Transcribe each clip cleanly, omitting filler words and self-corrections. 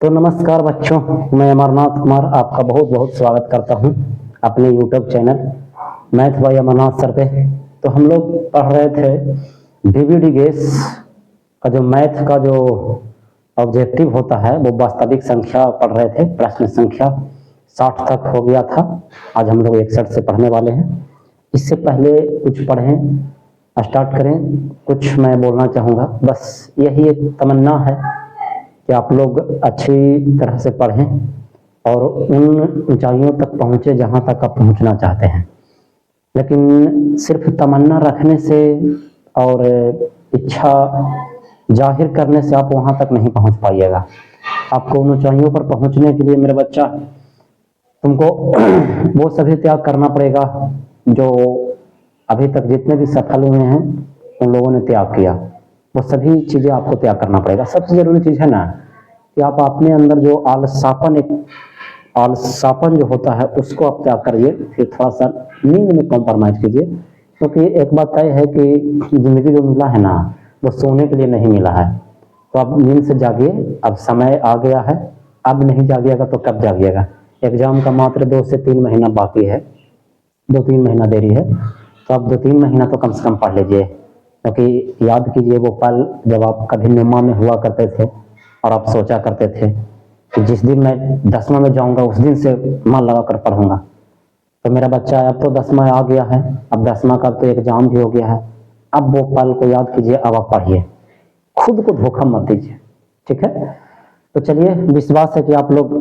तो नमस्कार बच्चों, मैं अमरनाथ कुमार आपका बहुत बहुत स्वागत करता हूं अपने YouTube channel math by Amarnath sir पे। तो हम लोग पढ़ रहे थे डीवीडी गेस का जो मैथ का जो ऑब्जेक्टिव होता है वो वास्तविक संख्या पढ़ रहे थे। प्रश्न संख्या 60 तक हो गया था। आज हम लोग 61 से पढ़ने वाले हैं। इससे पहले कुछ पढ़ें, स्टार्ट करें, कुछ मैं बोलना चाहूँगा। बस यही एक तमन्ना है कि आप लोग अच्छी तरह से पढ़ें और उन ऊंचाइयों तक पहुँचे जहाँ तक आप पहुँचना चाहते हैं। लेकिन सिर्फ तमन्ना रखने से और इच्छा जाहिर करने से आप वहाँ तक नहीं पहुँच पाइएगा। आपको उन ऊंचाइयों पर पहुँचने के लिए मेरे बच्चा तुमको वो सभी त्याग करना पड़ेगा जो अभी तक जितने भी सफल हुए हैं उन लोगों ने त्याग किया। वो सभी चीज़ें आपको त्याग करना पड़ेगा। सबसे ज़रूरी चीज़ है ना कि आप अपने अंदर जो आलसापन जो होता है उसको आप त्याग करिए। फिर थोड़ा सा नींद में कॉम्प्रोमाइज़ कीजिए, क्योंकि एक बात तय है कि ज़िंदगी जो मिला है ना वो सोने के लिए नहीं मिला है। तो आप नींद से जागिए, अब समय आ गया है। अब नहीं जागिएगा तो कब जागिएगा? एग्ज़ाम का मात्र 2 से 3 महीना बाकी है, 2-3 महीना देरी है। तो आप 2-3 महीना तो कम से कम पढ़ लीजिए, क्योंकि याद कीजिए वो पल जब आप कभी नुमा में हुआ करते थे और आप सोचा करते थे कि जिस दिन मैं 10वां में जाऊंगा उस दिन से मन लगा कर पढ़ूंगा। तो मेरा बच्चा अब तो 10वां आ गया है, अब 10वां का तो एग्जाम भी हो गया है। अब वो पल को याद कीजिए, अब आप पढ़िए, खुद को धोखा मत दीजिए, ठीक है? तो चलिए, विश्वास है कि आप लोग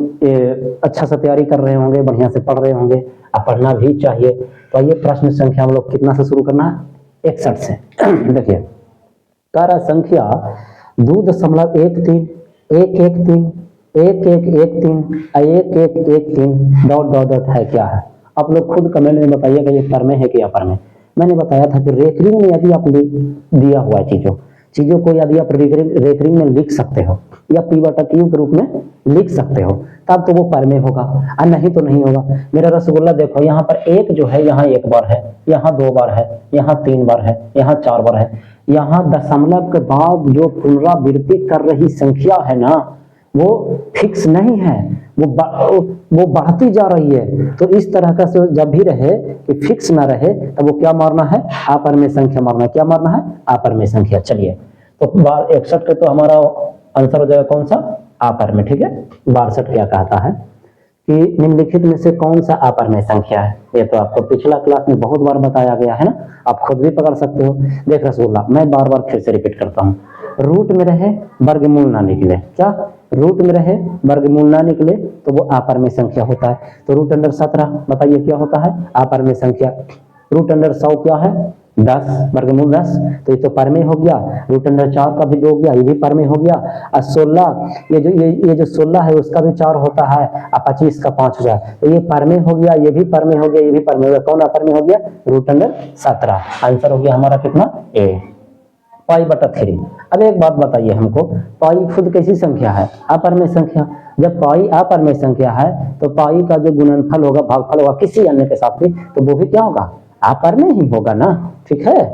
अच्छा से तैयारी कर रहे होंगे, बढ़िया से पढ़ रहे होंगे। अब पढ़ना भी चाहिए। तो आइए प्रश्न संख्या हम लोग कितना से शुरू करना है? 61 से। देखिए, कार्य संख्या 2.13 113 1113 1113 डॉट डॉट डॉट है क्या है? आप लोग खुद कमेंट में बताइएगा ये पर में है कि अपर में। मैंने बताया था कि रेकरिंग में यदि आप दिया हुआ है चीजों को यदि आप रेकरिंग में लिख सकते हो या पीवाटकियों के रूप में लिख सकते हो तब तो वो पर में होगा, और नहीं तो नहीं होगा। मेरा रसगुल्ला देखो, यहाँ पर एक जो है यहाँ 1 बार है, यहाँ 2 बार है, यहाँ 3 बार है, यहाँ 4 बार है। यहाँ दशमलव के बाद जो पुनरावृत्ति कर रही संख्या है ना वो फिक्स नहीं है, वो बढ़ती जा रही है। तो इस तरह का से जब भी रहे कि फिक्स ना रहे तब वो क्या मारना है? आपर में संख्या मारना है। क्या मारना है? आपर में संख्या। चलिए, तो 61 के तो हमारा आंसर हो जाएगा कौन सा? आपर में, ठीक है। 62 क्या कहता है कि निम्नलिखित में से कौन सा आपर में संख्या है? ये तो आपको पिछला क्लास में बहुत बार बताया गया है ना, आप खुद भी पकड़ सकते हो। देख रसगुल्ला, मैं बार बार फिर से रिपीट करता हूँ। रूट में रहे वर्गमूल ना निकले, क्या रूट में रहे वर्गमूल ना निकले तो वो आपर में संख्या होता है। तो रूट अंडर 17 बताइए क्या होता है? आपर में संख्या। रूट अंडर 100 क्या है? 10 वर्गमूल 10, तो ये तो पर में हो गया। रूट अंडर 4 का भी 2 हो गया, ये भी पर में हो गया। और 16 ये जो 16 है उसका भी 4 होता है, और 25 का 5 हो गया, तो ये पर में हो गया, ये भी पर में हो गया, ये भी पर में हो गया। कौन अपर में हो गया? Root under 17। आंसर हो गया हमारा कितना? ए। पाई/3। अब एक बात बताइए हमको, पाई खुद कैसी संख्या है? अपर में संख्या। जब पाई अपर में संख्या है तो पाई का जो गुणनफल होगा, भागफल होगा किसी अन्य के साथ भी, तो वो भी क्या होगा? अपर में ही होगा ना, ठीक है।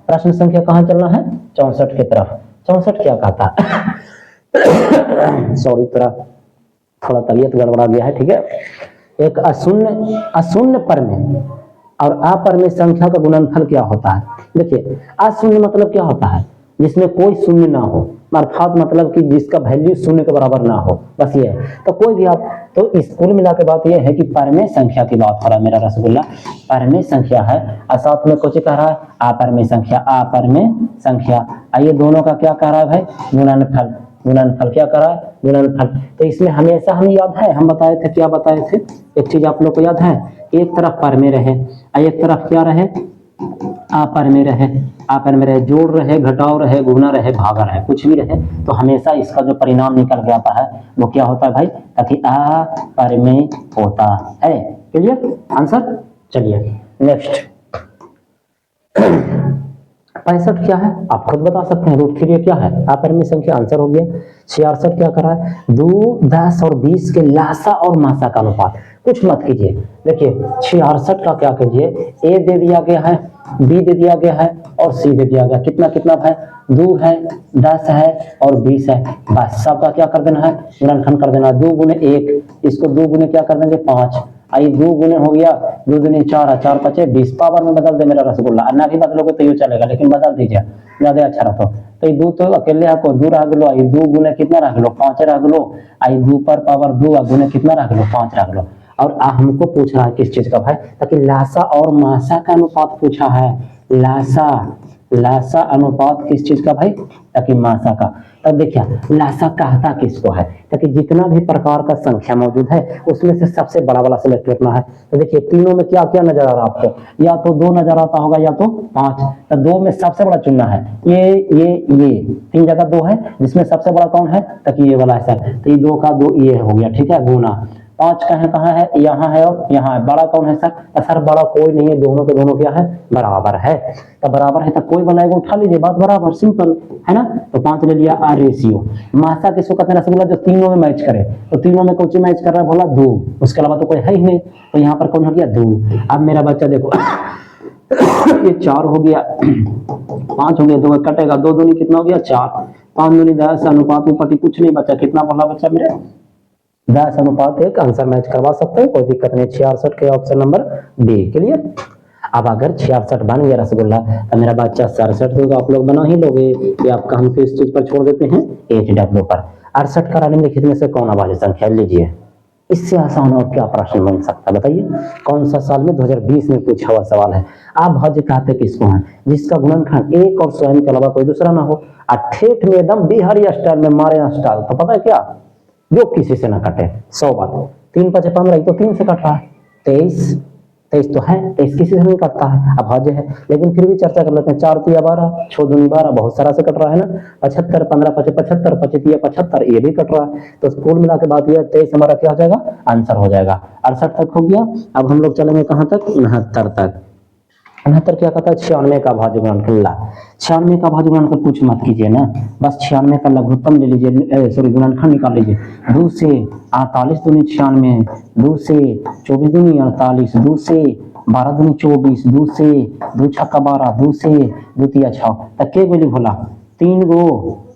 प्रश्न संख्या कहाँ चलना है? 64 की तरफ। 64 क्या कहता है? सॉरी, थोड़ा तबीयत गड़बड़ा गया है, ठीक है। एक अशून्य पर में और अपर में संख्या का गुणनफल क्या होता है? देखिए, अशून्य मतलब क्या होता है? जिसमें कोई शून्य ना हो, अर्थात मतलब कि जिसका वैल्यू शून्य के बराबर ना हो, बस ये है। तो कोई भी आप, तो इस कुल मिला के बात ये है कि पर में संख्या की बात हो रहा है मेरा रसगुल्ला। पर में संख्या है और साथ में कुछ कह रहा है अपर में संख्या। अपर में संख्या, ये दोनों का क्या कह रहा है भाई? गुणनफल। गुणनफल क्या करा? गुणनफल। तो इसमें हमेशा हम याद है, हम बताए थे, क्या बताए थे? एक चीज आप लोग को याद है, एक तरफ पर में रहे और एक तरफ क्या रहे? आपर में रहे। आपर में रहे, जोड़ रहे, घटाव रहे, गुना रहे, भागा रहे, कुछ भी रहे, तो हमेशा इसका जो परिणाम निकल के आता है वो क्या होता है भाई? ताकि आ पर में होता है। Clear answer? चलिए नेक्स्ट। 65 क्या है? आप खुद बता सकते हैं। √3 क्या है? आपर में संख्या। आंसर हो गया। 66 क्या कर रहा है? 2, 10 और 20 के लासा और मासा का अनुपात। कुछ मत कीजिए, देखिए 66 का क्या कीजिए, ए दे दिया गया है, बी दे दिया गया है और सी दे दिया गया। कितना कितना है? 2 है, 10 है और 20 है, बस सबका क्या कर देना है, गुणनखंड कर देना। 2 गुने 1, इसको 2 गुने क्या कर देंगे 5, आई 2 गुने हो गया, 2 दुनी 4, 4 पचे 20, पावर में बदल दे मेरा रसगुल्ला। ना भी बदलोगे तो ये चलेगा, लेकिन बदल दीजिए ज्यादा अच्छा रहता। तो ये 2 तो अकेले आपको 2 रख लो, आई 2 गुने कितना रख लो 5 रख लो, आई 2 पर पावर 2 गुने कितना रख लो 5 रख लो। और हमको पूछ रहा है किस चीज का भाई, ताकि लासा और मासा का अनुपात पूछा है। लासा अनुपात किस चीज का भाई, ताकि मासा का। तब देखिए लासा कहता किसको है, ताकि जितना भी प्रकार का संख्या मौजूद है उसमें से सबसे बड़ा वाला सिलेक्ट करना है। तो देखिए तीनों में क्या क्या नजर आ रहा है आपको, या तो 2 नजर आता होगा या तो 5। तो 2 में सबसे बड़ा चुनना है, ये 3 जगह 2 है, जिसमें सबसे बड़ा कौन है, ताकि ये वाला है। तो ये 2 का 2 ये हो गया, ठीक है, गुना। 5 कहाँ है, यहाँ है और यहाँ है, बड़ा कौन है सर, सर बड़ा कोई नहीं है, दोनों के दोनों क्या है, बराबर है। तो बराबर है तो कोई बनाएगा उठा लीजिए, बात बराबर, सिंपल है ना। तो 5 ले लिया। आ रेशियो मासा किसको कहते हैं, रसगुल्ला जो तीनों में मैच करे। तो तीनों में कौन सी मैच कर रहा है, बोला 2, उसके अलावा तो कोई है ही नहीं। तो यहाँ पर कौन हो गया 2। अब मेरा बच्चा देखो ये 4 हो गया, 5 हो गया, 2 कटेगा, 2 दूनी कितना हो गया 4, 5 दूनी 10, अनुपात में पटी कुछ नहीं बचा, कितना बोला बच्चा मेरे 10 अनुपात 1। आंसर मैच करवा सकते हैं, कोई दिक्कत नहीं। 66 के ऑप्शन नंबर डी क्लियर। अब अगर 66 बन गया रसगुल्ला तो मेरा बच्चा 67 तो आप लोग बना ही लोगे, ये आपका हम किस चीज पर छोड़ देते हैं, HW पर। 68 का निम्नलिखित में से कौन अभाज्य संख्या, लीजिए इससे आसान और क्या प्रश्न बन सकता है बताइए। कौन सा साल में 2020 में पूछा हुआ सवाल है। आप भाज्य कहते किसको हैं, जिसका गुणनखंड 1 और स्वयं के अलावा कोई दूसरा ना हो। ठेठ में एकदम बिहारी स्टाइल में मारे स्टाइल, तो पता है क्या, जो किसी से ना कटे। 100 बात 3 5 15, तो 3 से कट रहा है। 23 तो है, 23 किसी से नहीं कटता है, अभाज्य है। लेकिन फिर भी चर्चा कर लेते हैं। 4 3 12, 6 दूनी 12, बहुत सारा से कट रहा है ना। 75 15 5 75, 25 75, ये भी कट रहा है। तो कुल मिला के बात यह 23 हमारा क्या हो जाएगा, आंसर हो जाएगा। 68 तक हो गया। अब हम लोग चलेंगे कहां तक, 69 तक। 69 क्या कहता है, 96 का भाज्य गुणनखंड। 96 का भाज्य गुणनखंड कुछ मत कीजिए ना, बस 96 का लघुत्तम ले लीजिए, सॉरी गुणनखंड निकाल लीजिए। 2 से 48 दूनी 96, 2 से 24 दूनी 48, 2 से 12 दूनी 24, 2 से 2 छक्का 12, 2 से 2 तिया 6, तक के गोली भोला 3 गो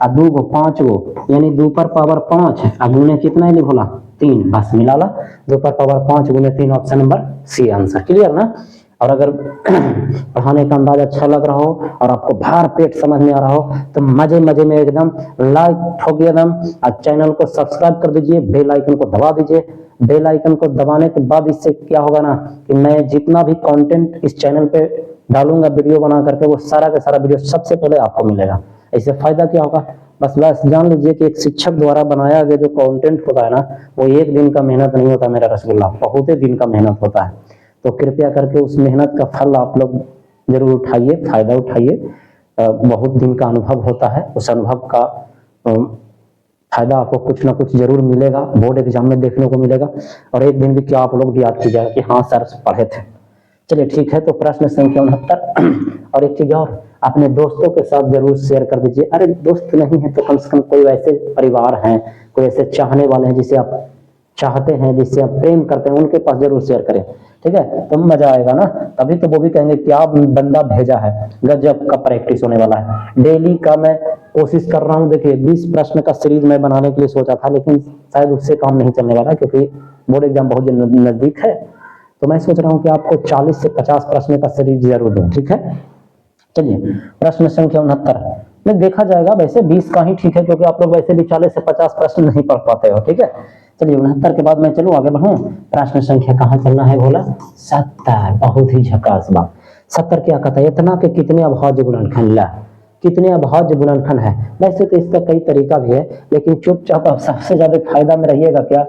आ 2 गो 5 गो, यानी 2 पर पावर 5 आ गुने कितना है भोला 3, बस मिला ला 2 पर पावर 5 गुने 3, option number C answer clear ना। और अगर पढ़ाने का अंदाज अच्छा लग रहा हो और आपको भर पेट समझ में आ रहा हो तो मजे मजे में एकदम लाइक ठोकिए एकदम, और चैनल को सब्सक्राइब कर दीजिए, बेल आइकन को दबा दीजिए। बेल आइकन को दबाने के बाद इससे क्या होगा ना कि मैं जितना भी कंटेंट इस चैनल पे डालूंगा वीडियो बना करके, वो सारा का सारा वीडियो सबसे पहले आपको मिलेगा। इससे फायदा क्या होगा, बस जान लीजिए कि एक शिक्षक द्वारा बनाया गया जो कंटेंट होता है ना, वो एक दिन का मेहनत नहीं होता मेरा रसगुल्ला, बहुत ही दिन का मेहनत होता है। तो कृपया करके उस मेहनत का फल आप लोग जरूर उठाइए, फायदा उठाइए। बहुत दिन का अनुभव होता है, उस अनुभव का फायदा आपको कुछ ना कुछ जरूर मिलेगा, बोर्ड एग्जाम में देखने को मिलेगा। और एक दिन भी क्या आप लोग भी याद कीजिएगा कि हाँ सर पढ़े थे। चलिए ठीक है, तो प्रश्न संख्या 69। और एक चीज और, अपने दोस्तों के साथ जरूर शेयर कर दीजिए। अरे दोस्त नहीं है तो कम से कम कोई ऐसे परिवार हैं, कोई ऐसे चाहने वाले हैं जिसे आप चाहते हैं, जिससे आप प्रेम करते हैं, उनके पास जरूर शेयर करें, ठीक है, तो मजा आएगा ना। तभी तो वो भी कहेंगे क्या बंदा भेजा है, गजब का प्रैक्टिस होने वाला है। डेली का मैं कोशिश कर रहा हूँ। देखिए 20 प्रश्न का सीरीज मैं बनाने के लिए सोचा था, लेकिन शायद उससे काम नहीं चलने वाला, क्योंकि बोर्ड एग्जाम बहुत नजदीक है। तो मैं सोच रहा हूँ कि आपको 40 से 50 प्रश्न का सीरीज जरूर दूं, ठीक है। चलिए प्रश्न संख्या 69 में देखा जाएगा, वैसे 20 का ही ठीक है, क्योंकि आप लोग वैसे भी 40 से 50 प्रश्न नहीं पढ़ पाते हो, ठीक है। चलिए 69 के बाद मैं चलूं आगे बढ़ूं। प्रश्न संख्या कहां चलना है बोला, 70। बहुत ही झकास बात। 70 क्या कहता है, इतना के कितने अभाज्य गुणनखंड, ला कितने अभाज्य गुणनखंड है। वैसे तो इसका कई तरीका भी है, लेकिन चुपचाप आप सबसे ज्यादा फायदा में रहिएगा क्या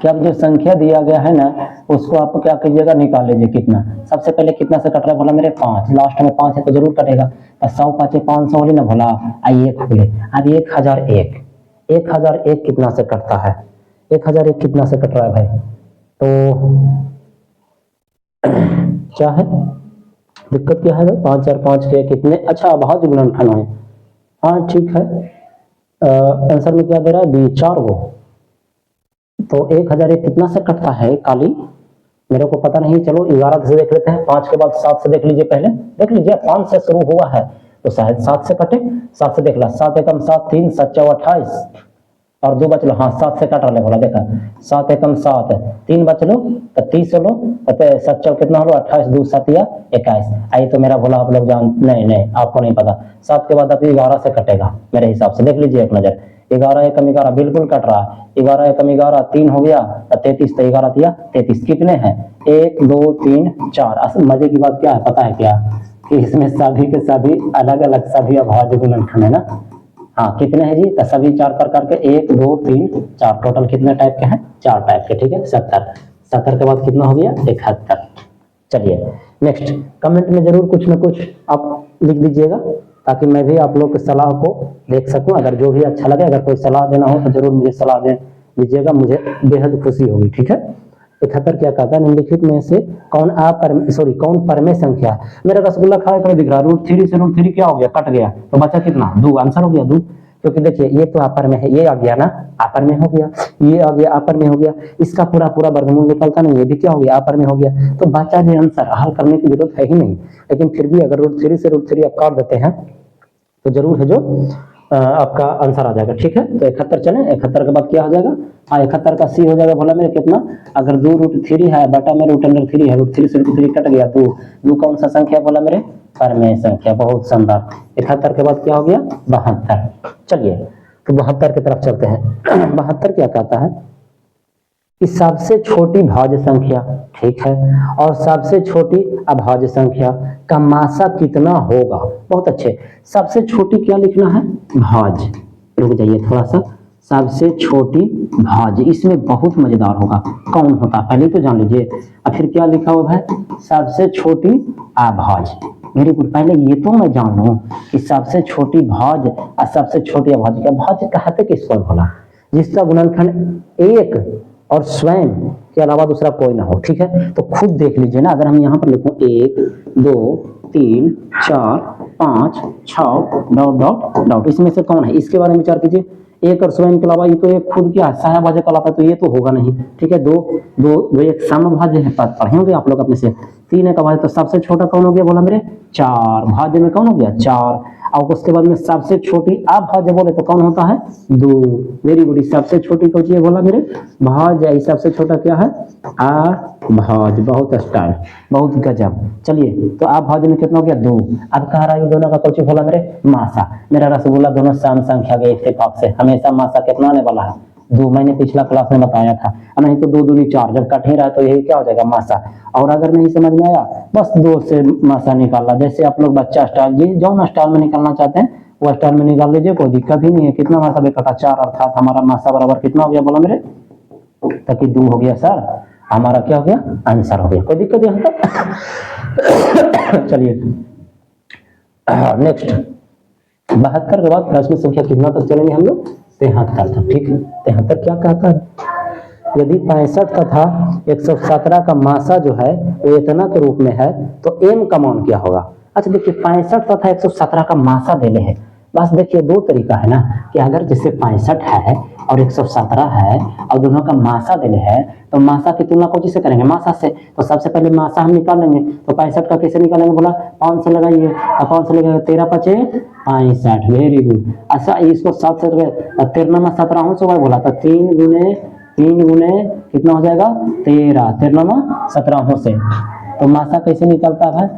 कि अब जो संख्या दिया गया है ना, उसको आप क्या कीजिएगा, निकाल लीजिए कितना। सबसे पहले कितना से कट रहा है बोला मेरे 5, लास्ट में 5 है तो जरूर कटेगा। 100 5 500 बोली ना भोला, आइए खोले। अब 1001, 1001 कितना से कटता है, 1001 कितना से कट रहा है भाई, तो क्या है दिक्कत, क्या है भाई, 5 4 5 के कितने, अच्छा अभाज्य गुणनखंड है, हाँ ठीक है। आंसर में क्या दे रहा है, 4 गो। तो 1001 कितना से कटता है काली, मेरे को पता नहीं, चलो 11 से देख लेते हैं, 5 के बाद 7 से देख लीजिए, पहले देख लीजिए 5 से शुरू हुआ है तो शायद 7 से कटे। 7 से देख ला, 7 एकम 7, 3 7 चौ 28 और 2 बच लो, हाँ 7 से काट रहा बोला, देखा 7 एकम 7, 3 बच लो तो 30 हो लो, 7 चौ कितना हो 28, 2 7 या 21। आई तो मेरा बोला आप लोग जान, नहीं आपको नहीं पता, 7 के बाद अभी 11 से कटेगा मेरे हिसाब से, देख लीजिए एक नजर। 11 एकम 11 बिल्कुल कट रहा है, 11 एकम 11 3 हो गया, 33 तो 11 दिया 33, कितने हैं 1 2 3 4। असल मजे की बात क्या है पता है क्या, कि इसमें सभी के सभी अलग अलग सभी अभाज्य गुणनखंड है ना। हाँ कितने हैं जी, तो सभी 4 प्रकार के, 1 2 3 4, टोटल कितने टाइप के हैं 4 टाइप के, ठीक है 70। 70 के बाद कितना हो गया 71। चलिए नेक्स्ट, कमेंट में जरूर कुछ ना कुछ आप लिख दीजिएगा ताकि मैं भी आप लोग की सलाह को देख सकूं, अगर जो भी अच्छा लगे, अगर कोई सलाह देना हो तो जरूर मुझे सलाह दे दीजिएगा, मुझे बेहद खुशी होगी, ठीक है। 71 क्या कहता है, निम्नलिखित में से कौन कौन परमेय संख्या है। मेरा रसगुल्ला खाने को दिख रहा है, √3 से √3 क्या हो गया, कट गया, तो बचा कितना 2, आंसर हो गया 2, क्योंकि देखिए ये तो अपर में है, ये आ गया ना अपर में हो गया, ये आ गया अपर में हो गया, इसका पूरा पूरा वर्गमूल निकलता नहीं, ये भी क्या हो गया अपर में हो गया, तो बचा जो आंसर, हल करने की जरूरत है ही नहीं। लेकिन फिर भी अगर √3 से √3 आप काट देते हैं तो जरूर है जो आपका आंसर आ जाएगा, ठीक है। तो 71 चले, 71 के बाद क्या हो जाएगा, हाँ 71 का सी हो जाएगा, बोला मेरे कितना, अगर 2√3 है बटा में √3 है, √3 से √3 कट गया, 2 कौन सा संख्या बोला मेरे, परमेय संख्या, बहुत शानदार। 71 के बाद क्या हो गया 72। चलिए तो 72 की तरफ चलते हैं। 72 क्या कहता है कि सबसे छोटी भाज्य संख्या, ठीक है, और सबसे छोटी अभाज्य संख्या का मासा कितना होगा। बहुत अच्छे, सबसे छोटी क्या लिखना है भाज्य, रुक जाइए थोड़ा सा, सबसे छोटी भाज्य, इसमें बहुत मजेदार होगा, कौन होता पहले तो जान लीजिए, और फिर क्या लिखा हुआ है सबसे छोटी अभाज्य। वेरी गुड, पहले ये तो मैं जान लूं कि सबसे छोटी भाज्य और सबसे छोटी अभाज्य का, भाज्य कहते किसको बोला, जिसका गुणनखंड 1 और स्वयं के अलावा दूसरा कोई ना हो, ठीक है। तो खुद देख लीजिए ना, अगर हम यहाँ पर लिखूं 1 2 3 4 5 6 डॉट डॉट डॉट, इसमें से कौन है, इसके बारे में विचार कीजिए। 1 और स्वयं के अलावा ये तो एक खुद क्या सहभाज्य कहलाता है, तो ये तो होगा नहीं, ठीक है। 2 एक समभाज्य है, पढ़े होंगे आप लोग अपने से। 3 एक अभाज्य, तो सबसे छोटा कौन हो गया बोला मेरे 4, भाज्य में कौन हो गया 4, और उसके बाद में सबसे छोटी अभाज्य बोले तो कौन होता है 2। वेरी गुड, सबसे छोटी कौन है बोला मेरे भाज्य, सबसे छोटा क्या है अभाज्य, बहुत स्टाइल, बहुत गजब। चलिए तो अभाज्य में कितना हो गया 2। अब कह रहा है दोनों का कौन बोला मेरे मासा, मेरा रसगुल्ला दोनों सम संख्या के इत्तेफाक से हमेशा मासा कितना आने वाला है 2, मैंने पिछला क्लास में बताया था, नहीं तो 2 दूनी 4, जब कट ही रहा तो यही क्या हो जाएगा मासा। और अगर नहीं समझ में आया बस 2 से मासा निकालना, जैसे आप लोग बच्चा स्टाइल जी जो स्टाइल में निकालना चाहते हैं वो स्टाइल में निकाल लीजिए, कोई दिक्कत ही नहीं है। कितना मासा बेटा 4, अर्थात हमारा मासा बराबर कितना हो गया बोला मेरे, ताकि 2 हो गया सर, हमारा क्या हो गया आंसर हो गया, कोई दिक्कत यहाँ तक। चलिए नेक्स्ट, 72 के बाद प्रश्न संख्या कितना तक चलेंगे हम लोग 73 तक, ठीक है। 73 क्या कहता है, यदि 65 तथा 117 का मासा जो है वो इतना के रूप में है तो m का मान क्या होगा। अच्छा देखिए 65 तथा 117 का मासा देने हैं, बस देखिए 2 तरीका है ना, कि अगर जैसे 65 है और 117 है और दोनों का मासा देने है, तो मासा की तुलना कौन से करेंगे मासा से, तो सबसे पहले मासा हम निकाल लेंगे, तो 65 का कैसे निकालेंगे बोला 5 से लगाइए, और 5 से लगाइए 13 5 65, वेरी गुड। अच्छा इसको 7 से 13 17 से बोला, तो 3 गुने कितना हो जाएगा 13, 13 17 से, तो मासा कैसे निकलता है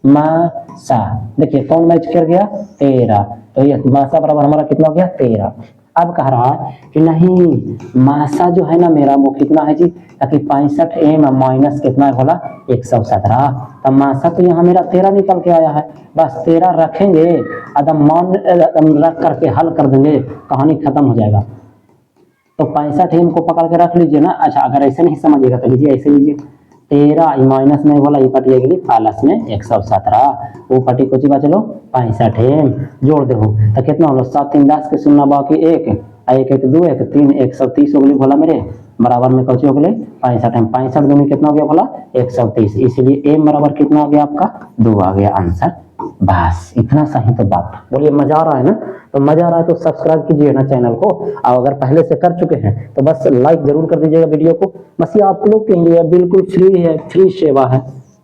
मासा, देखिए कौन मैच कर गया 13, तो ये मासा बराबर हमारा कितना हो गया 13। अब कह रहा है कि नहीं मासा जो है ना मेरा वो कितना है जी, ताकि 65 m माइनस कितना है बोला 117, तो मासा तो यहाँ मेरा 13 निकल के आया है, बस 13 रखेंगे, एकदम मान रख करके हल कर देंगे, कहानी खत्म हो जाएगा। तो 65 m को पकड़ के रख लीजिए ना। अच्छा अगर ऐसे नहीं समझिएगा तो लीजिए ऐसे लीजिए, 13 माइनस में बोला ये पटी अगली प्लस में 117, वो पटी को चिपा चलो 65 m जोड़ दे तो कितना होगा 7 3 10 के सुनना बाकी 1 1 1 2 1 3 130 हो गई बोला मेरे, बराबर में कौची हो गई 65 65 दूनी कितना हो गया बोला 130, इसलिए m बराबर कितना आ गया आपका 2 आ गया आंसर बस इतना सा ही तो बात। बोलिए मजा आ रहा है ना? तो मजा आ रहा है तो सब्सक्राइब कीजिए ना चैनल को, और अगर पहले से कर चुके हैं तो बस लाइक जरूर कर दीजिएगा वीडियो को। बस ये आप लोग के लिए बिल्कुल फ्री है, फ्री सेवा है,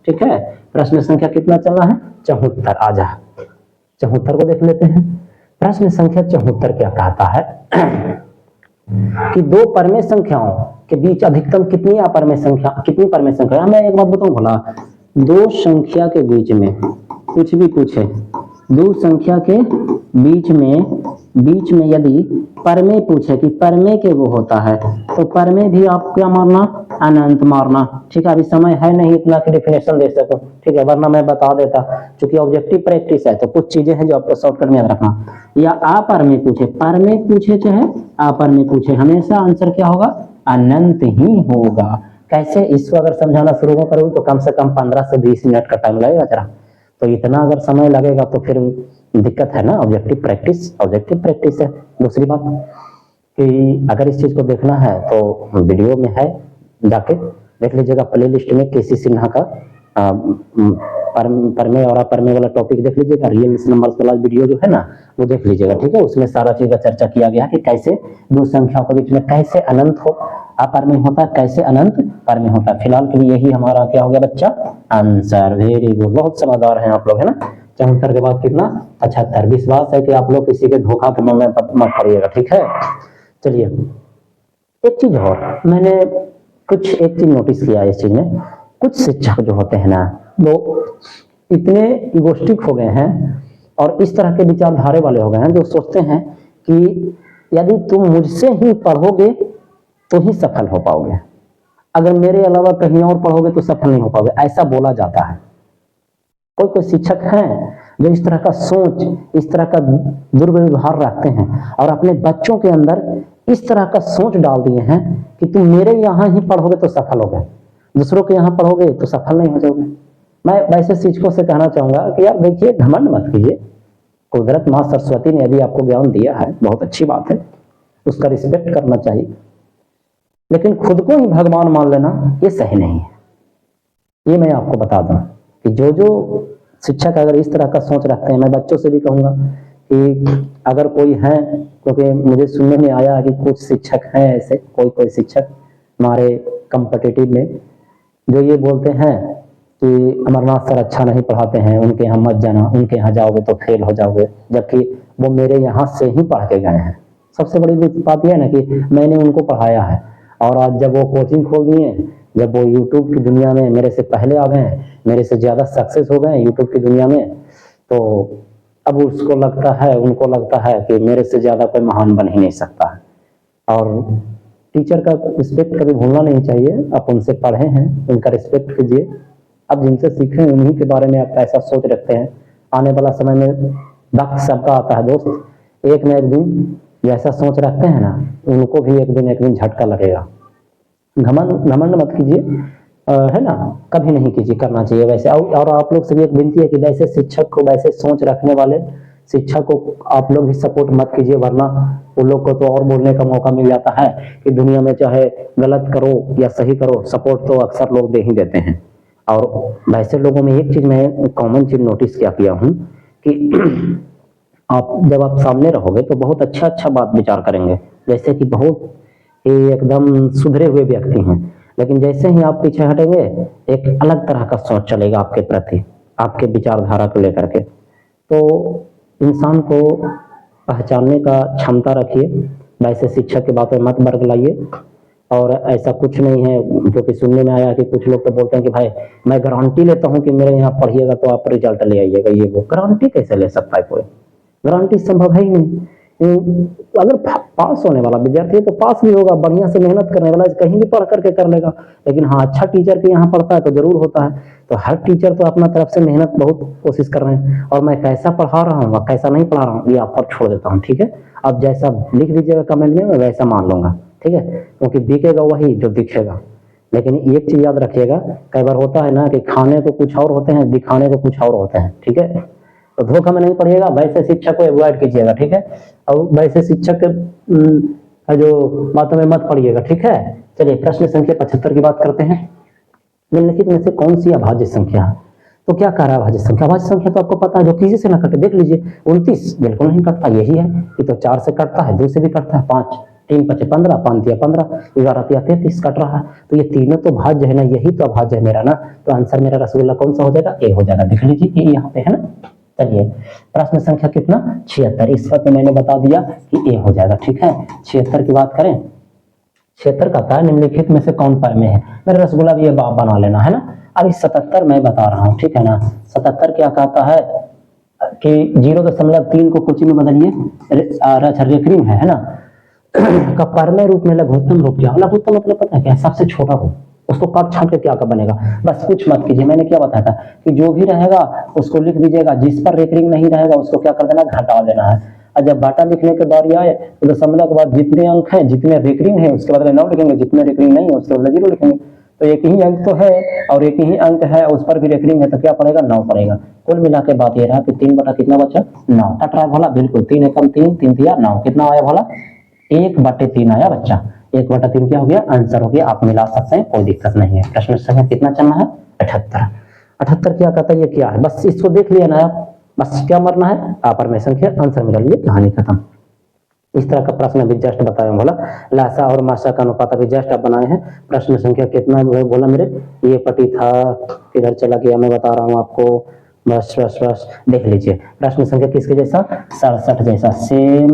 ठीक है। प्रश्न संख्या कितना चलना है? 74। आ जा 74 को देख लेते हैं। प्रश्न संख्या 74 क्या कहता है कि दो परमेय संख्याओं के बीच अधिकतम कितनी अपरमेय संख्या। मैं एक बात बताऊं भला, दो संख्या के बीच में कुछ भी पूछे, दो संख्या के बीच में यदि परमेय पूछे कि परमेय के वो होता है, तो परमेय भी आप क्या मारना? अनंत मारना, ठीक है। अभी समय है नहीं इतना कि डेफिनेशन दे सकूं, ठीक है, वरना मैं बता देता। क्योंकि ऑब्जेक्टिव प्रैक्टिस है तो कुछ चीजें हैं जो आपको शॉर्टकट में याद रखना। या अपरमेय पूछे, परमेय पूछे चाहे अपरमेय पूछे, हमेशा आंसर क्या होगा? अनंत ही होगा। कैसे? इसको अगर समझाना शुरू करोगे तो कम से कम 15 से 20 मिनट का टाइम लगेगा जरा। तो इतना अगर समय लगेगा तो फिर दिक्कत है ना। ऑब्जेक्टिव प्रैक्टिस है। दूसरी बात कि अगर इस चीज को देखना है तो वीडियो में है, जाके देख लीजिएगा। प्ले लिस्ट में केसी सिन्हा का परमेय और अपरमेय वाला टॉपिक देख लीजिएगा। रियल नंबर्स वाला वीडियो जो है ना वो देख लीजिएगा, ठीक है। उसमें सारा चीज का चर्चा किया गया कि कैसे दो संख्याओं के बीच में कैसे अनंत हो अपरमेय होता है, कैसे अनंत परमेय होता है। फिलहाल के लिए यही हमारा क्या हो गया बच्चा? आंसर। वेरी गुड, बहुत समझदार हैं आप लोग, है ना। 74 के बाद कितना? 75। विश्वास है कि आप लोग किसी के धोखा के में मत पड़िएगा, ठीक है। चलिए एक चीज और मैंने एक चीज नोटिस किया इस चीज में, कुछ शिक्षक जो होते हैं ना वो इतने इगोस्टिक हो गए हैं और इस तरह के विचारधारे वाले हो गए हैं जो सोचते हैं कि यदि तुम मुझसे ही पढ़ोगे तो ही सफल हो पाओगे, अगर मेरे अलावा कहीं और पढ़ोगे तो सफल नहीं हो पाओगे, ऐसा बोला जाता है। कोई शिक्षक हैं जो इस तरह का सोच, इस तरह का दुर्व्यवहार रखते हैं और अपने बच्चों के अंदर इस तरह का सोच डाल दिए हैं कि तुम मेरे यहाँ ही पढ़ोगे तो सफल होगे, दूसरों के यहाँ पढ़ोगे तो सफल नहीं हो जाओगे। मैं वैसे शिक्षकों से कहना चाहूंगा कि यार देखिए, घमंड मत कीजिए। कुदरत माँ सरस्वती ने यदि आपको ज्ञान दिया है, बहुत अच्छी बात है, उसका रिस्पेक्ट करना चाहिए, लेकिन खुद को ही भगवान मान लेना ये सही नहीं है। ये मैं आपको बता दूं कि जो शिक्षक अगर इस तरह का सोच रखते हैं, मैं बच्चों से भी कहूंगा कि अगर कोई है, क्योंकि मुझे सुनने में आया कि कुछ शिक्षक हैं ऐसे, कोई शिक्षक हमारे कॉम्पिटिटिव में जो ये बोलते हैं कि अमरनाथ सर अच्छा नहीं पढ़ाते हैं, उनके यहाँ मत जाना, उनके यहाँ जाओगे तो फेल हो जाओगे, जबकि वो मेरे यहाँ से ही पढ़ के गए हैं। सबसे बड़ी बात यह है ना कि मैंने उनको पढ़ाया है, और आज जब वो कोचिंग खोल दिए, जब वो यूट्यूब की दुनिया में मेरे से पहले आ गए, मेरे से ज्यादा सक्सेस हो गए यूट्यूब की दुनिया में, तो अब उनको लगता है कि मेरे से ज्यादा कोई महान बन ही नहीं सकता है। और टीचर का रिस्पेक्ट कभी भूलना नहीं चाहिए। आप उनसे पढ़े हैं, उनका रिस्पेक्ट कीजिए। अब जिनसे सीखे उन्हीं के बारे में आप ऐसा सोच रखते हैं। आने वाला समय में वक्त सबका आता है दोस्त, एक न एक दिन जैसा सोच रखते हैं ना, उनको भी एक दिन झटका लगेगा। घमंड मत कीजिए, है ना, कभी नहीं कीजिए, करना चाहिए वैसे। और आप लोग से भी एक विनती है कि वैसे शिक्षक को, वैसे सोच रखने वाले शिक्षक को आप लोग भी सपोर्ट मत कीजिए, वरना उन लोग को तो और बोलने का मौका मिल जाता है कि दुनिया में चाहे गलत करो या सही करो, सपोर्ट तो अक्सर लोग दे ही देते हैं। और वैसे लोगों में एक चीज मैं कॉमन चीज नोटिस किया हूँ कि जब आप सामने रहोगे तो बहुत अच्छा बात विचार करेंगे, जैसे कि बहुत एकदम सुधरे हुए व्यक्ति हैं, लेकिन जैसे ही आप पीछे हटेंगे एक अलग तरह का सोच चलेगा आपके प्रति, आपके विचारधारा को लेकर के। तो इंसान को पहचानने का क्षमता रखिए, वैसे शिक्षक की बातों में मत बरगलाइए। और ऐसा कुछ नहीं है, जो कि सुनने में आया कि कुछ लोग तो बोलते हैं कि भाई मैं गारंटी लेता हूं कि मेरे यहाँ पढ़िएगा तो आप रिजल्ट ले आइएगा, ये वो गारंटी कैसे ले सकता है? कोई गारंटी संभव है ही नहीं। अगर पास होने वाला विद्यार्थी है तो पास भी होगा, बढ़िया से मेहनत करने वाला कहीं भी पढ़ करके कर लेगा। लेकिन हाँ, अच्छा टीचर के यहाँ पढ़ता है तो जरूर होता है। तो हर टीचर तो अपना तरफ से मेहनत बहुत कोशिश कर रहे हैं, और मैं कैसा पढ़ा रहा हूँ और कैसा नहीं पढ़ा रहा हूँ ये आप पर छोड़ देता हूँ, ठीक है। आप जैसा लिख दीजिएगा कमेंट में, मैं वैसा मान लूंगा, ठीक है, क्योंकि दिखेगा वही जो दिखेगा। लेकिन एक चीज याद रखिएगा, कई बार होता है ना कि खाने को कुछ और होते हैं, दिखाने को कुछ और होते हैं, ठीक है। तो धोखा में नहीं पढ़िएगा, वैसे शिक्षक को अवॉइड कीजिएगा, ठीक है। और वैसे शिक्षक के जो बातों में मत पढ़िएगा, ठीक है। चलिए प्रश्न संख्या 75 की बात करते हैं। निम्नलिखित में से कौन सी अभाज्य संख्या है? तो क्या कह रहा है भाज्य संख्या? भाज्य संख्या तो आपको पता है जो किसी से ना कटे, देख लीजिए 29 बिल्कुल नहीं कटता, यही है कि तो 4 से कटता है, 2 से भी कटता है, 5 3 5 15, 5 या 15, 11 या 33 कट रहा है। तो ये तीनों तो भाज्य है ना, यही तो अभाज्य है मेरा ना। तो आंसर मेरा रसगुल्ला कौन सा हो जाएगा? ए हो जाएगा। देख लीजिए ए यहाँ पे है ना। चलिए प्रश्न संख्या कितना? 76। इस वक्त मैंने बता दिया कि ए हो जाएगा। ठीक है, 76 की बात करें। 76 का क्या निम्नलिखित में से कौन पर में है? मेरे रसगुल्ला भी ये बाप बना लेना है ना। अब इस 77 मैं बता रहा हूँ, ठीक है ना। 77 क्या कहता है कि 0.3 को कुछ में बदलिए, रेकरिंग है ना। का परमेय रूप में लघुत्तम रूप क्या? लघुत्तम मतलब पता है क्या? सबसे छोटा रूप। उसको काट छाट के क्या बनेगा? बस कुछ मत कीजिए, मैंने क्या बताया था कि जो भी रहेगा उसको लिख दीजिएगा, जिस पर रेकरिंग नहीं रहेगा उसको क्या कर देना? घटा देना है। और जब बाटा लिखने के बारी आए तो दशमलव के बाद जितने अंक हैं, जितने रेकरिंग है उसके बदले 9 लिखेंगे, जितने रेकरिंग नहीं है उसके बदले 0 लिखेंगे। तो एक ही अंक तो है और एक ही अंक है, उस पर भी रेकरिंग है, तो क्या पड़ेगा? 9 पड़ेगा। कुल मिला के बात ये रहा कि 3 बटा कितना बचा? 9। कट रहा है भोला? बिल्कुल। 3 एकम 3, 3 तिया 9, कितना आया भोला? 1/3 आया बच्चा। 1/3 क्या हो गया? आंसर हो गया। आप मिला सकते हैं, कोई दिक्कत नहीं है। प्रश्न संख्या कितना चलना है? 78। 78 क्या कहता है? ये क्या है? बस इसको देख लिया ना आप, बस क्या मरना है? आप में संख्या आंसर मिला लीजिए, कहानी खत्म। इस तरह का प्रश्न अभी जस्ट बताया बोला। लासा और मासा का अनुपात अभी जस्ट आप बनाए हैं। प्रश्न संख्या कितना है बोला मेरे? ये पटी था, किधर चला गया मैं बता रहा हूँ आपको। बस बस बस देख लीजिए। प्रश्न संख्या किसके जैसा? 67 जैसा। Same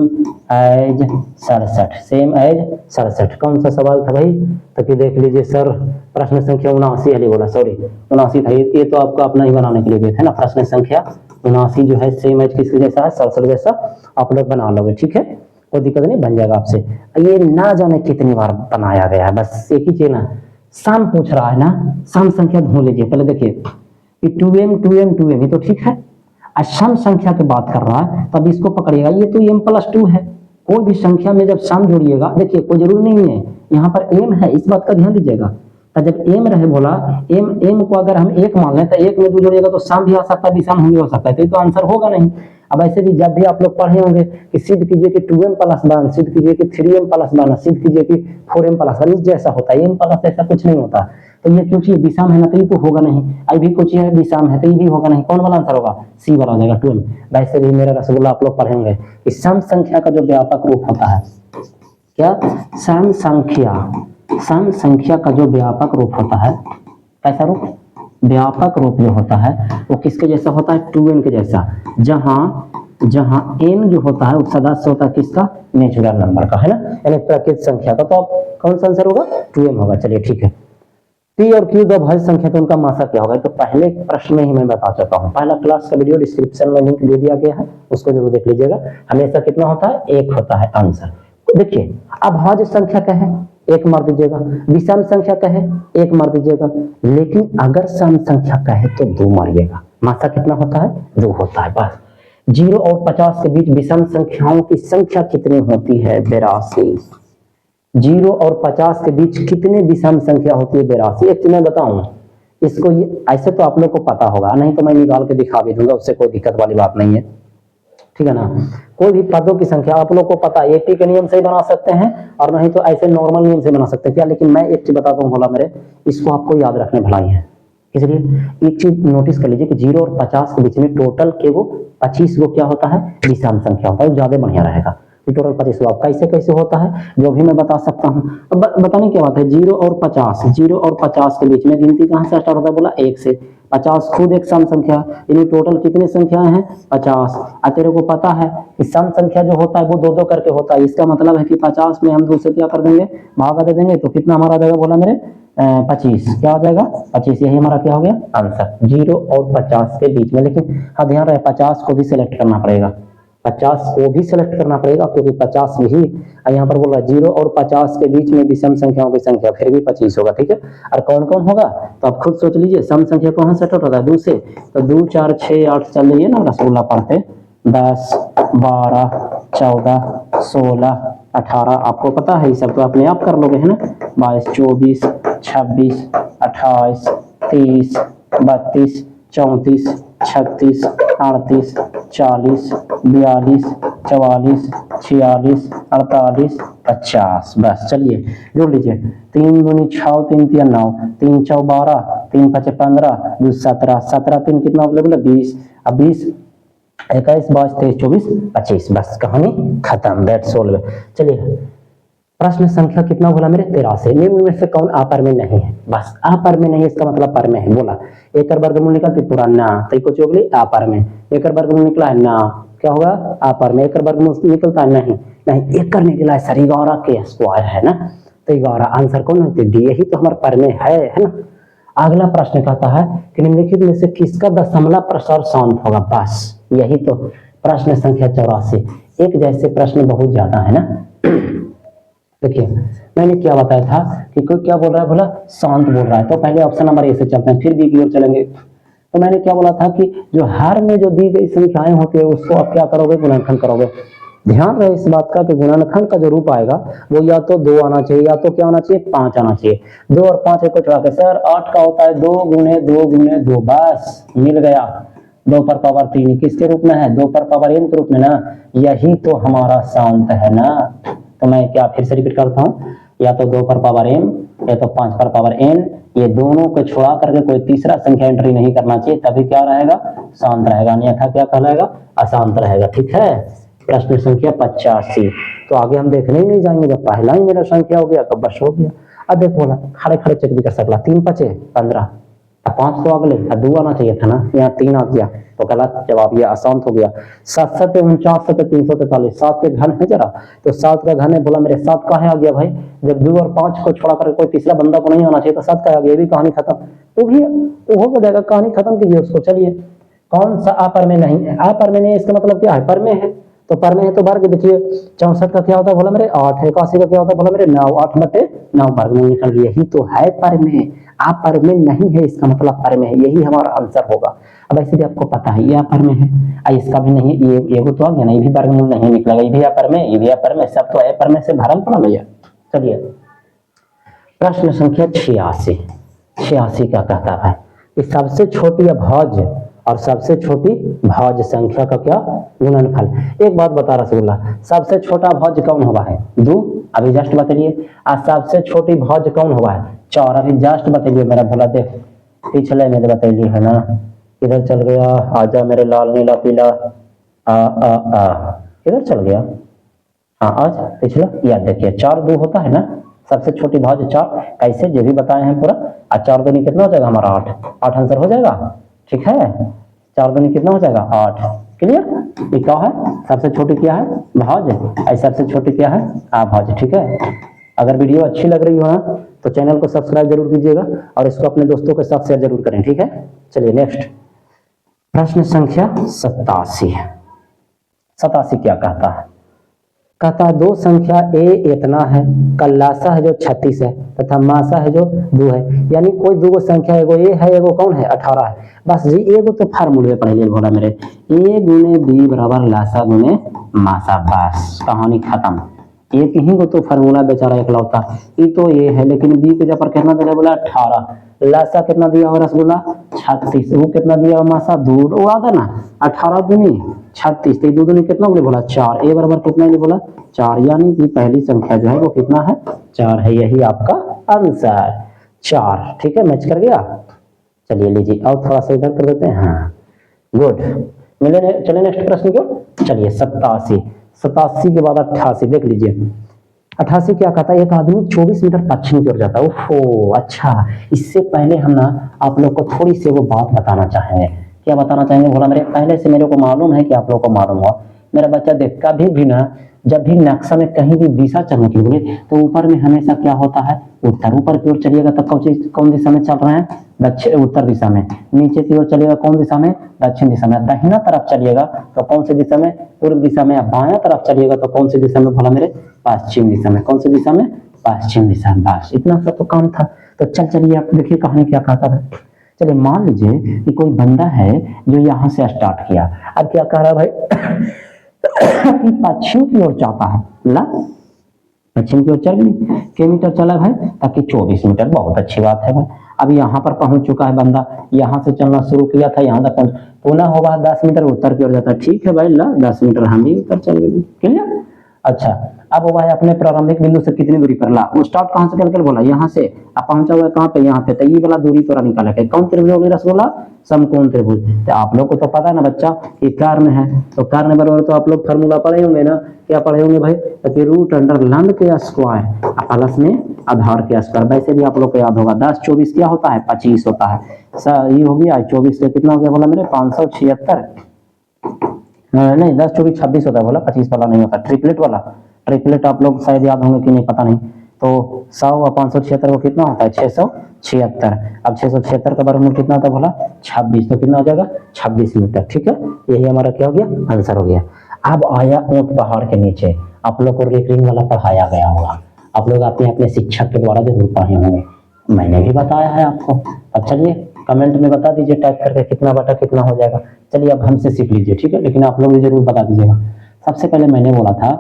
as 67, same as 67। कौन सा सवाल था भाई? तो कि देख लीजिए सर, प्रश्न संख्या 79 वाली बोला, सॉरी 79 था। ये तो आपको अपना ही बनाने के लिए दिए थे ना। प्रश्न संख्या 79 जो है सेम एज किसके जैसा है? 67 जैसा। आप लोग बना लोगे, ठीक है, कोई दिक्कत नहीं, बन जाएगा आपसे। ये ना जाने कितनी बार बनाया गया है, बस एक ही चीज ना। सम पूछ रहा है ना, सम संख्या ढूंढ लीजिए। पहले देखिए कि 2m 2m 2m, ये तो ठीक है। सम संख्या की बात कर रहा है तब इसको पकड़िएगा, ये तो m+2 है। कोई भी संख्या में जब सम जोड़िएगा, देखिए कोई जरूरी नहीं है, यहाँ पर m है, इस बात का ध्यान दीजिएगा। तो जब m रहे बोला, m को अगर हम 1 मान लें तो 1 में 2 जोड़िएगा तो सम भी आ सकता है, विषम भी हो सकता है, तो ये तो आंसर होगा नहीं। अब ऐसे भी जब भी आप लोग पढ़े होंगे कि सिद्ध कीजिए कि 2m+1, सिद्ध कीजिए कि 3m+1, सिद्ध कीजिए कि 4m+1, जैसा होता है, m+ ऐसा कुछ नहीं होता। तो ये क्योंकि विषम है ना, तो ये तो होगा नहीं। आई भी कुछ है विषम है तो ये भी होगा नहीं। कौन वाला आंसर होगा? सी वाला हो जाएगा, 12। वैसे भी मेरा रसगुल्ला आप लोग पढ़ेंगे कि सम संख्या का जो व्यापक रूप होता है, क्या? सम संख्या का जो व्यापक रूप होता है, कैसा रूप? व्यापक रूप जो होता है वो किसके जैसा होता है? 2n के जैसा। जहां n जो होता है वो सदस्य होता है किसका? नेचुरल नंबर का, है ना, यानी प्राकृतिक संख्या का। तो अब कौन सा आंसर होगा? 2m होगा। चलिए ठीक है। p और q दो भाज्य संख्या, तो उनका मासा क्या होगा? तो पहले प्रश्न में ही मैं बता चुका हूँ। पहला क्लास का वीडियो डिस्क्रिप्शन में लिंक दे दिया गया है, उसको जरूर देख लीजिएगा। हमेशा कितना होता है? 1 होता है आंसर। देखिए अब भाज्य संख्या क्या है? 1 मार दीजिएगा। विषम संख्या क्या है? 1 मार दीजिएगा। लेकिन अगर सम संख्या क्या है तो 2 मारिएगा। मासा कितना होता है? 2 होता है। बस 0 और 50 के बीच विषम संख्याओं की संख्या कितनी होती है? 82। 0 और 50 के बीच कितने विषम संख्या होती है? 82। एक चीज मैं बताऊं इसको, ये ऐसे तो आप लोग को पता होगा, नहीं तो मैं निकाल के दिखा भी दूंगा, उससे कोई दिक्कत वाली बात नहीं है, ठीक है ना। कोई भी पदों की संख्या आप लोग को पता है, एपी के नियम से ही बना सकते हैं और नहीं तो ऐसे नॉर्मल नियम से बना सकते हैं क्या। लेकिन मैं एक चीज बताता हूँ भोला मेरे, इसको आपको याद रखने भलाई है। इसलिए एक चीज नोटिस कर लीजिए कि 0 और 50 के बीच में टोटल के वो 25 वो क्या होता है? विषम संख्या होता है, ज्यादा बढ़िया रहेगा। टोटल 25 अब कैसे होता है जो भी मैं बता सकता हूँ। अब बताने क्या बात है? 0 और 50 के बीच में गिनती कहाँ से स्टार्ट होता है? बोला 1 से। 50 खुद एक सम संख्या, यानी टोटल कितनी संख्याएं हैं? 50। तेरे को पता है कि सम संख्या जो होता है वो 2-2 करके होता है। इसका मतलब है कि 50 में हम 2 से क्या कर देंगे? भागा दे देंगे, तो कितना हमारा जाएगा? बोला मेरे 25। क्या हो जाएगा? 25। यही हमारा क्या हो गया? आंसर। 0 और 50 के बीच में। लेकिन हाँ ध्यान रहे 50 को भी सिलेक्ट करना पड़ेगा, 50 को भी सिलेक्ट करना पड़ेगा, क्योंकि 50 ही यहाँ पर बोल रहा है 0 और 50 के बीच में विषम संख्याओं की संख्या, फिर भी 25 होगा, ठीक है। और कौन कौन होगा तो आप खुद सोच लीजिए। सम संख्या कहाँ से स्टार्ट होता है? 2 से। तो 2 4 6 8 चल जाइए ना रसगुल्ला पढ़ते। 10 12 14 16 18, आपको पता है ये सब तो अपने आप कर लोगे, है ना। 22 24 26 28 30 32 34 36 38 40 42, 44, 46, 48, 50। बस चलिए जोड़ लीजिए। 3 दूनी 6, 3 तिया 9, 3 चौ 12, 3 5 15, 2 17, 17 3 कितना अवेलेबल है 20। अब 20 21 22 23 24 25। बस कहानी खत्म, दैट्स ऑल। चलिए प्रश्न संख्या कितना बोला मेरे 83। निम्न में से कौन अपर में नहीं है? बस अपर में नहीं, इसका मतलब पर में है। बोला एक वर्गमूल निकलती पूरा ना, तो कुछ होगी अपर में। एक वर्गमूल निकला है ना, क्या होगा अपर में। एक वर्गमूल निकलता है नहीं, नहीं एक निकला है सर 11 के स्क्वायर है ना, तो 11 आंसर कौन होती है डी, यही तो हमारे पर में है ना। अगला प्रश्न कहता है कि निम्नलिखित में से किसका दशमलव प्रसार शांत होगा? बस यही तो प्रश्न संख्या 84। एक जैसे प्रश्न बहुत ज्यादा है ना। देखिए मैंने क्या बताया था कि कोई क्या बोल रहा है, बोला शांत बोल रहा है, तो पहले ऑप्शन नंबर ए से चलते हैं, फिर बी की ओर चलेंगे। तो मैंने क्या बोला था कि जो हर में जो दी गई संख्याएं होती है उसको आप क्या करोगे, गुणनखंड करोगे। ध्यान रहे इस बात का कि गुणनखंड का जो रूप आएगा वो या तो 2 आना चाहिए, या तो क्या आना चाहिए 5 आना चाहिए। 2 और 5 को चढ़ा के सर 8 का होता है 2 गुणे 2 गुणे 2, बस मिल गया। 2 पर पावर 3 किसके रूप में है? 2 पर पावर n के रूप में ना, यही तो हमारा शांत है ना। तो मैं क्या फिर से रिपीट करता हूँ, या तो 2 पर पावर m या तो 5 पर पावर n, ये दोनों को छोड़ा करके कोई तीसरा संख्या एंट्री नहीं करना चाहिए, तभी क्या रहेगा शांत रहेगा, अन्यथा क्या कहलाएगा अशांत रहेगा। ठीक है, प्रश्न संख्या 85। तो आगे हम देखने ही नहीं जाएंगे, जब पहला ही मेरा संख्या हो गया तो बस हो गया। अब देखो बोला खड़े खड़े चेक भी कर सकला, 3 5 15, 5 तो अगले 2 आना चाहिए था ना, यहाँ 3 आ गया तो गलत जवाब, ये अशांत हो गया। 7 7 49 7 343, 7 के घन है जरा, तो 7 का घन है, बोला मेरे 7 का है आ गया भाई। जब 2 और 5 को छोड़ा कर कोई तीसरा बंदा को नहीं होना चाहिए तो 7 का आ गया, ये भी कहानी खत्म। तो भी वो हो जाएगा, कहानी खत्म कीजिए उसको। चलिए कौन सा अपर में नहीं है? अपर में नहीं, इसका मतलब क्या है पर में है, तो पर में है तो वर्ग देखिए। 64 का क्या होता है बोला मेरे 8, 81 का क्या होता है बोला मेरे 9, 8 बटे 9 वर्गमूल निकल, यही तो है पर में। आप पर में नहीं है इसका मतलब पर में है, यही हमारा आंसर होगा। अब ऐसे भी आपको पता है ये पर में है, इसका भी नहीं, ये तो आ गया ना, ये भी वर्गमूल नहीं निकलेगा, ये भी पर में, ये भी पर में, सब तो पर में से भरल पड़ा भैया। चलिए प्रश्न संख्या 86। 86 क्या कहता है कि सबसे छोटी अभाज्य और सबसे छोटी भाज्य संख्या का क्या गुणनफल। एक बात बता रसगुल्ला, सबसे छोटा भाज्य कौन हुआ है 2, अभी जस्ट बतलिए। और सबसे छोटी भाज्य कौन हुआ है 4, अभी जस्ट बतलिए। मेरा भोला देख पिछले में बतलिए है ना, किधर चल गया, आजा मेरे लाल नीला पीला, किधर चल गया, हाँ आज पिछला याद देखिए 4 2 होता है ना, सबसे छोटी भाज्य 4, कैसे जो भी बताए हैं पूरा। और 4 दूनी कितना हो जाएगा हमारा 8, 8 आंसर हो जाएगा। ठीक है, 4 दूनी कितना हो जाएगा 8, क्लियर। ये क्या है सबसे छोटी क्या है भाज्य, सबसे छोटी क्या है अभाज्य। ठीक है, अगर वीडियो अच्छी लग रही हो ना तो चैनल को सब्सक्राइब जरूर कीजिएगा और इसको अपने दोस्तों के साथ शेयर जरूर करें। ठीक है, चलिए नेक्स्ट प्रश्न संख्या 87। 87 क्या कहता है, कहता है 2 संख्या ए इतना है, कल्लासा है जो 36 है तथा मासा है जो 2 है। यानी कोई 2 संख्या, एगो ए है एगो कौन है 18 है। बस जी एगो तो फार्मूले पढ़े बोला मेरे, ए गुने बी बराबर लासा गुने मासा, बस कहानी खत्म। एक ही को तो फार्मूला बेचारा इकलौता, ये तो ये है, लेकिन बी के जब कितना दिया बोला 18, लासा कितना दिया और रसगुल्ला 36, वो कितना दिया मासा 2, वो आता ना 18 दूनी 36, तो 2 दूनी कितना बोला 4, ए बराबर कितना बोला 4, यानी कि पहली संख्या जो है वो कितना है 4 है, यही आपका आंसर 4। ठीक है, मैच कर गया। चलिए लीजिए और थोड़ा सा इधर कर देते हैं, हाँ गुड। मिले चलिए नेक्स्ट प्रश्न क्यों, चलिए 87। 87 के बाद 88 देख लीजिए। 88 क्या कहता है, एक आदमी 24 मीटर पश्चिम की ओर जाता है। ओहो अच्छा, इससे पहले हम ना आप लोग को थोड़ी सी वो बात बताना चाहेंगे। क्या बताना चाहेंगे बोला मेरे, पहले से मेरे को मालूम है कि आप लोग को मालूम हुआ, मेरा बच्चा देख कभी भी ना जब भी नक्शा में कहीं भी दिशा चलने की बोले तो ऊपर में हमेशा क्या होता है उत्तर, ऊपर की ओर चलिएगा तो कौन दिशा में चल रहे हैं दक्षिण उत्तर दिशा में, नीचे की ओर चलिएगा कौन दिशा में दक्षिण दिशा में, दाहिना तरफ चलिएगा तो कौन सी दिशा में पूर्व दिशा में, बायां तरफ चलिएगा तो कौन सी दिशा में भला मेरे पश्चिम दिशा में, कौन सी दिशा में पश्चिम दिशा में। बस इतना सा तो काम था। तो चलिए आप देखिए कहानी क्या कहता है। चलिए मान लीजिए कि कोई बंदा है जो यहाँ से स्टार्ट किया, अब क्या कह रहा है भाई कि पश्चिम की ओर चाहता है ना, पश्चिम की ओर चल गई, किलोमीटर चला भाई ताकि 24 मीटर, बहुत अच्छी बात है भाई। अब यहाँ पर पहुंच चुका है बंदा, यहाँ से चलना शुरू किया था, यहाँ तक पहुंच, पुनः होगा 10 मीटर उत्तर की ओर जाता है। ठीक है भाई, ला 10 मीटर हम भी उत्तर चल गए, क्लियर। अच्छा, अब वो भाई अपने प्रारंभिक बिंदु से कितनी दूरी पर ला, वो स्टार्ट कहां से करके बोला, यहाँ से, अब पहुंचा हुआ है कहां पे, यहाँ पे, तो ये वाला दूरी तोरा निकाला है, कौन त्रिभुज होगी रसगुल्ला, समकोण त्रिभुज। तो आप लोग को तो पता है ना बच्चा कि कर्ण है, तो कर्ण बराबर तो आप लोग फार्मूला पढ़े होंगे ना, क्या पढ़े होंगे भाई, कि रूट अंडर लंब के स्क्वायर प्लस में आधार के स्क्वायर। वैसे भी आप लोग को याद होगा 10 24 क्या होता है, 25 होता है। ये हो गया 24 से कितना हो गया बोला मेरे, 576, नहीं 10 24 26 होता है बोला, 25 वाला नहीं होता, ट्रिपलेट वाला, ट्रिपलेट आप लोग शायद याद होंगे कि नहीं पता नहीं। तो 100 और 576 को कितना होता है, 676। अब 676 का वर्गमूल कितना होता है बोला, 26, तो कितना हो जाएगा 26 मीटर। ठीक है, यही हमारा क्या हो गया, आंसर हो गया। अब आया ऊंट पहाड़ के नीचे, आप लोग को रेकरिंग वाला पढ़ाया गया होगा, आप लोग अपने अपने शिक्षक के द्वारा जरूर पढ़े होंगे, मैंने भी बताया है आपको। अब चलिए कमेंट में बता दीजिए टाइप करके कितना बटा कितना हो जाएगा। चलिए अब हमसे सीख लीजिए, ठीक है, लेकिन आप लोग भी जरूर बता दीजिएगा। सबसे पहले मैंने बोला था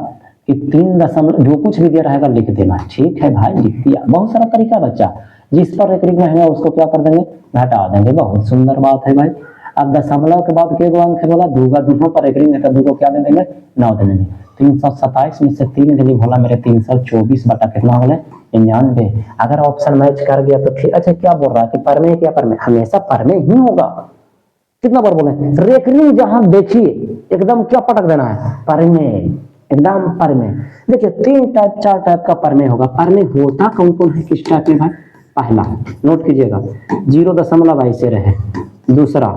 कि 3 दशमलव, जो कुछ भी दिया रहेगा लिख देना, ठीक है भाई, लिख दिया। बहुत सारा तरीका है बच्चा, जिस पर रेकरिंग रहेगा उसको क्या कर देंगे, घटा देंगे, बहुत सुंदर बात है भाई। अब दशमलव के बाद के अंक है बोला, दूगा, दोनों पर रेकरिंग है तो दो को क्या दे देंगे, 9 दे देंगे। 327 में से 3 दिली भोला मेरे, 324 बटा कितना हो गया, 99। अगर ऑप्शन मैच कर गया तो ठीक। अच्छा क्या बोल रहा है कि पर में, क्या पर में, हमेशा पर में ही होगा। कितना बार बोले, रेकरिंग जहां देखिए एकदम क्या पटक देना है, पर में, एकदम पर में। देखिए 3 टाइप 4 टाइप का पर में होगा। पर में होता कौन कौन है, किस टाइप में भाई, पहला नोट कीजिएगा 0.2 ऐसे रहे, दूसरा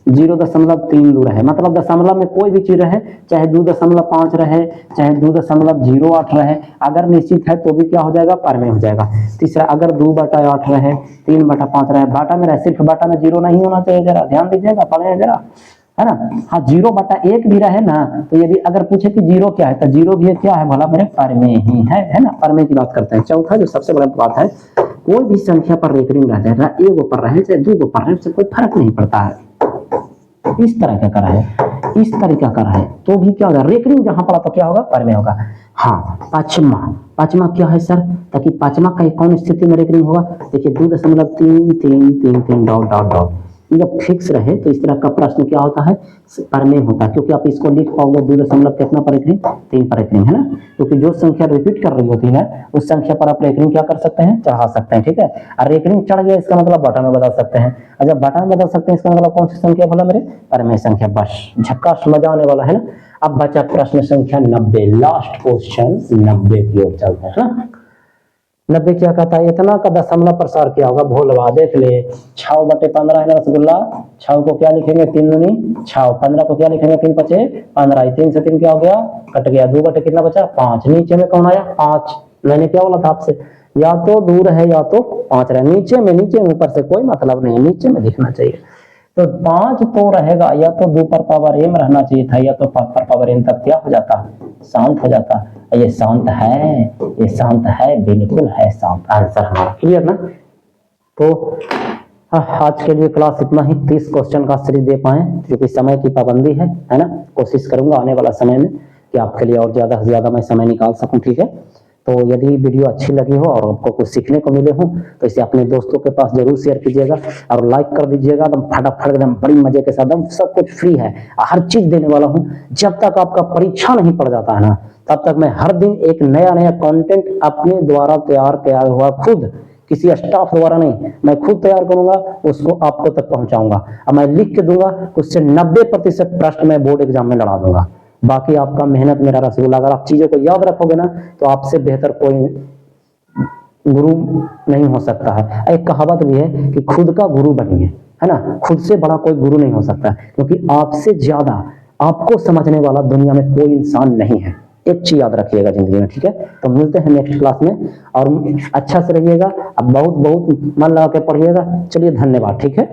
0.3 दूर है, मतलब दशमलव में कोई भी चीज रहे, चाहे 2.5 रहे, चाहे 2.08 रहे, अगर निश्चित है तो भी क्या हो जाएगा, पर में हो जाएगा। तीसरा अगर 2/8 रहे, 3/5 रहे, बाटा में रहे, सिर्फ बाटा में 0 नहीं होना चाहिए, जरा ध्यान दीजिएगा, पढ़े जरा, है ना। हाँ 0/1 भी रहे ना, तो ये भी अगर पूछे कि 0 क्या है, तो 0 भी क्या है भला मेरे, पर में ही है ना, पर में की बात करते हैं। चौथा जो सबसे बड़ा बात है, कोई भी संख्या पर रेकरिंग रहता है, एक पर रहे चाहे 2 पर रहे, उससे कोई फर्क नहीं पड़ता है। इस तरह का कर है, इस तरीका कर है, तो भी क्या होगा, रेकरिंग जहां पड़ा तो क्या होगा, पर में होगा। हाँ पांचवा क्या है सर, ताकि पांचवा का कौन स्थिति में रेकरिंग होगा, देखिए 2.333 डॉट डॉट डॉट, जब फिक्स रहे तो इस तरह का प्रश्न क्या होता है, पर में होता है, क्योंकि आप इसको लिख पाओगे 2 दशमलव कितना पर रेकरिंग, 3 पर रेकरिंग, है ना। क्योंकि जो संख्या रिपीट कर रही होती है उस संख्या पर आप रेकरिंग क्या कर सकते हैं, चढ़ा सकते हैं, ठीक है। और रेकरिंग चढ़ गया इसका मतलब बटा में बदल सकते हैं, और जब बटा में बदल सकते हैं इसका मतलब कौन सी संख्या बोला मेरे, पर में संख्या, बस झक्कास मजा आने वाला है ना। अब बचा प्रश्न संख्या 90, लास्ट क्वेश्चन 90 की ओर चलते हैं ना। 90 क्या कहता है, इतना का दशमलव प्रसार किया होगा, भोलवा देख ले, 6/15 है ना रसगुल्ला, 6 को क्या लिखेंगे, 3 दूनी 6, 15 को क्या लिखेंगे, 3 5 15, 3 से 3 क्या हो गया, कट गया, 2 बटे कितना बचा, 5, नीचे में कौन आया, 5। मैंने क्या बोला था आपसे, या तो दूर है या तो 5 रहे, नीचे में ऊपर से कोई मतलब नहीं, नीचे में दिखना चाहिए। तो 5 तो रहेगा, या तो 2 पर पावर m रहना चाहिए था, या तो 5 पर पावर n तक क्या हो जाता, शांत हो जाता। ये शांत है, ये शांत है, बिल्कुल है शांत, आंसर हमारा क्लियर ना। तो आज के लिए क्लास इतना ही, 30 क्वेश्चन का सीरीज दे पाए, क्योंकि समय की पाबंदी है ना। कोशिश करूंगा आने वाला समय में कि आपके लिए और ज्यादा से ज्यादा मैं समय निकाल सकूं, ठीक है। तो यदि वीडियो अच्छी लगी हो और आपको कुछ सीखने को मिले हो तो इसे अपने दोस्तों के पास जरूर शेयर कीजिएगा और लाइक कर दीजिएगा, एकदम फटाफट, एकदम बड़ी मजे के साथ, एकदम सब कुछ फ्री है, हर चीज देने वाला हूँ। जब तक आपका परीक्षा नहीं पड़ जाता है ना, तब तक मैं हर दिन एक नया कंटेंट अपने द्वारा तैयार किया हुआ, खुद किसी स्टाफ द्वारा नहीं, मैं खुद तैयार करूंगा, उसको आपको तक पहुंचाऊंगा। अब मैं लिख के दूंगा, उससे 90% प्रश्न मैं बोर्ड एग्जाम में लड़ा दूंगा। बाकी आपका मेहनत मेरा रसगुल्ला। अगर आप चीजों को याद रखोगे ना, तो आपसे बेहतर कोई गुरु नहीं हो सकता है। एक कहावत भी है कि खुद का गुरु बनिए, है ना, खुद से बड़ा कोई गुरु नहीं हो सकता, क्योंकि आपसे ज्यादा आपको समझने वाला दुनिया में कोई इंसान नहीं है। एक चीज याद रखिएगा जिंदगी में, ठीक है। तो मिलते हैं नेक्स्ट क्लास में, और अच्छा से रहिएगा, अब बहुत बहुत मन लगा के पढ़िएगा। चलिए धन्यवाद, ठीक है।